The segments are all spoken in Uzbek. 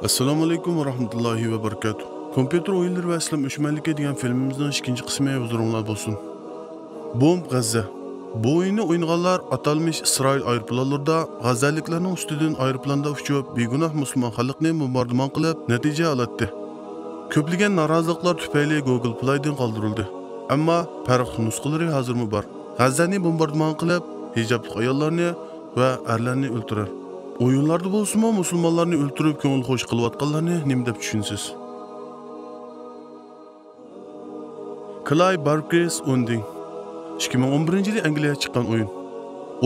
Assalomu alaykum va rahmatullohi va barakatuh. Kompüter oyunları ve İslam öşmenligi degan filmimizning ikinci qismi huzuringizda bo'lsin. Bomb G'azza. Bu oyunu o'ynaganlar atalmış İsrail aeroplanlarida g'azzaliklarning ustidan aeroplanda uchib, begunoh musulmon xalqni bombardimon qilib, natija oladi. Ko'plagan noroziliklar tufayli Google Play'dan qoldirildi. Ammo farqli nusxalari hozirmi bor. G'azzani bombardimon qilib, hijobli ayollarni va erlarni o'ldirar. Oyunlarda bo'lsa-mu musulmonlarni o'ldirib ko'ngil xo'sh qilayotganlarni nima deb tushunsiz? Clive Barker's Unding 2011-yilda Angliyaga chiqqan o'yin.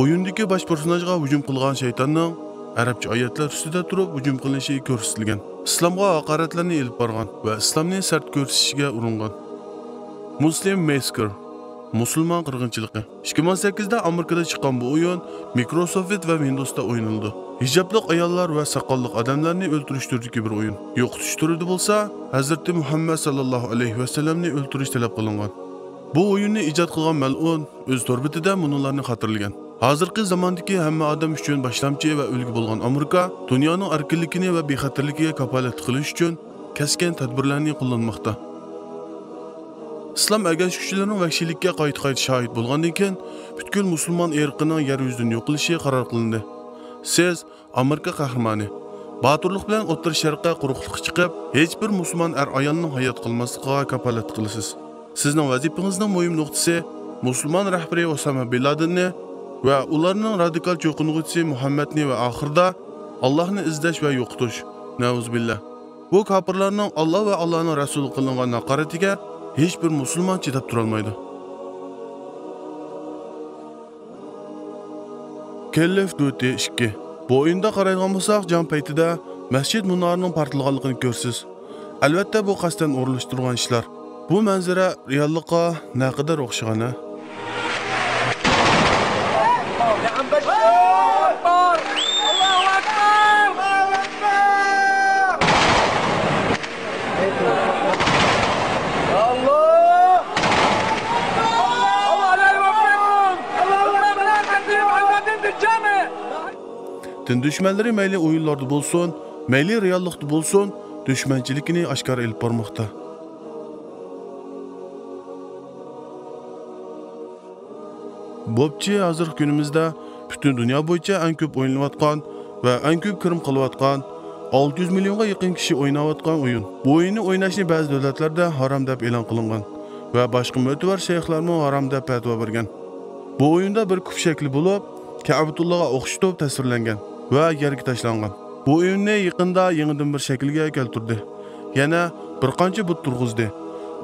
O'yindagi bosh personajga hujum qilgan shaytonning arabcha oyatlar ustida turib hujum qilinishi ko'rsatilgan. Islomga haqoratlarni elib borgan va islomni sart ko'rsatishga uringan. Muslim Massacre Musulmon qirg'inchiligi 2018-da Amerikada chiqqan bu o'yin Microsoft va Windows'da o'ynaldi. Hijobli ayollar va soqolli odamlarni o'ldirish turidagi bir o'yin. Yo'qotish turida bo'lsa, Hazrati Muhammad sallallohu alayhi va sallamni o'ldirish talab qilingan. Bu o'yinni ijod qilgan mal'un o'z to'rbitida munolarni xotirlagan. Hozirgi zamondagi hamma odam uchun boshlamchi va ulgu bo'lgan Amerika dunyoning erkinligini va bexatarligiga kafolat qilish uchun keskin tadbirlarni qo'llanmoqda. İslam agash kuchlarining vahshiylikka qayta shohid bo'lgandan keyin butkul musulmon irqining yer yuzidan yo'qolishi qaror qilindi. Siz Amerika qahramoni Baturluq bilan O'rta Sharqqa quruqlikqa chiqib, hech bir musulmon ayolning hayot qilmasligiga kafolat qilasiz. Sizning vazifangizning muhim nuqtasi musulmon rahbari Osama bin Ladenni va ularning radikal cho'qinuvchisi Muhammadni va oxirida Allohni izlash va yo'qotish. Nauzubillah. Bu kofirlarning Alloh va Allohning rasuli qilingan haqoratiga hech bir musulmon chidab tura olmaydi. Call of Duty 2. Bu o'yinda qaraydigan bo'lsak, jon paytida masjid munorining portlaganligini ko'rsiz. Albatta bu qasddan o'rinlashtirilgan ishlar. Bu manzara reallikqa naqadar o'xshagan. Din düşmanları mayli oyunlarda bo'lsin, mayli reallikda bo'lsin, düşmanchilikni oshkor elib bormoqda. Bobchi hozirgi kunimizda butun dunyo bo'yicha eng ko'p o'ynalayotgan va eng ko'p kirim qilayotgan 600 millionga yaqin kishi o'ynayotgan o'yin. Bu o'yinni o'ynashni ba'zi davlatlarda harom deb e'lon qilingan va boshqa mo'tabar shayxlarmi harom deb fatvo bergan. Bu o'yinda bir kuf shakli bo'lib, Ka'batullohga o'xshatib tasvirlangan va yerga tashlangan. Bu o'yinni yaqinda yangidan bir shaklga keltirdi. Yana bir qancha but turg'izdi.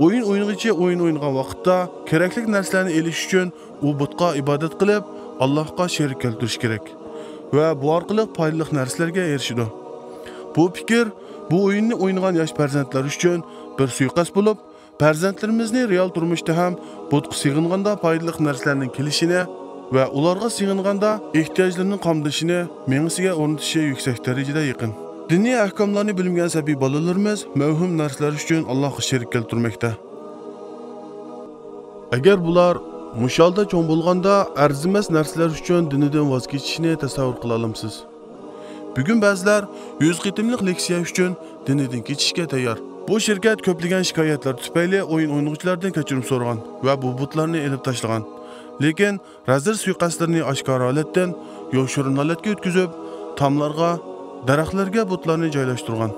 O'yin o'yingichi o'yin o'ynagan vaqtda kerakli narsalarni elish uchun u butqa ibodat qilib, Allohga sherik keltirish kerak va bu orqali foydali narsalarga erishadi. Bu fikr bu o'yinni o'ynagan yosh farzandlar uchun bir suiqasd bo'lib, farzandlarimizni real turmushda ham butqa sig'inganda foydali narsalarning kelishini va ularga sig'inganda ehtiyojlarini qamdashini mengisiga o'rnatishi yuksak darajada yaqin. Diniy ahkomlarni bilmagan sabiy bolalarimiz mavhum narsalar uchun Allohga sherik keltirmoqda. Agar bular mushalda cho'ng bo'lganda arzimas narsalar uchun dinidan voz kechishni tasavvur qila olamsiz. Bugun ba'zilar 100 qitimlik leksiya uchun dinidan kechishga tayyor. Bu shirkat ko'plagan shikoyatlar tufayli o'yin o'yinchilardan kechirim so'ragan va bu butlarni elib tashlagan. Lekin razil suiqasdlarni oshkora holatdan yoshirin holatga o'tkazib, tomlarga, daraxtlarga butlarni joylashtirgan.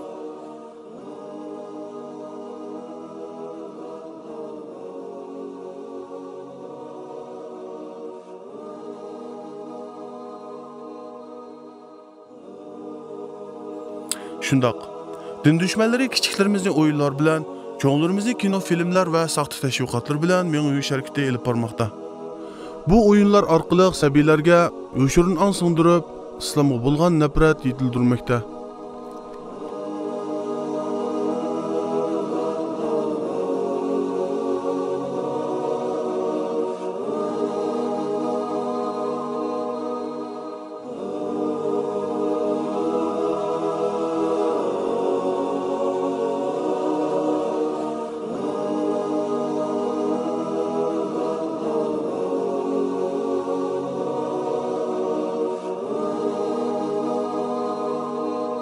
Shundoq, din dushmanlari kichiklarimizni o'yinlar bilan, cho'nglarimizni kino, filmlar va saxta tashviqotlar bilan men uy sharkitda elib bormoqda. Bu o'yinlar orqali sabiylarga yoshirin ong singdirib, islomga bo'lgan nafrat yetildirmoqda.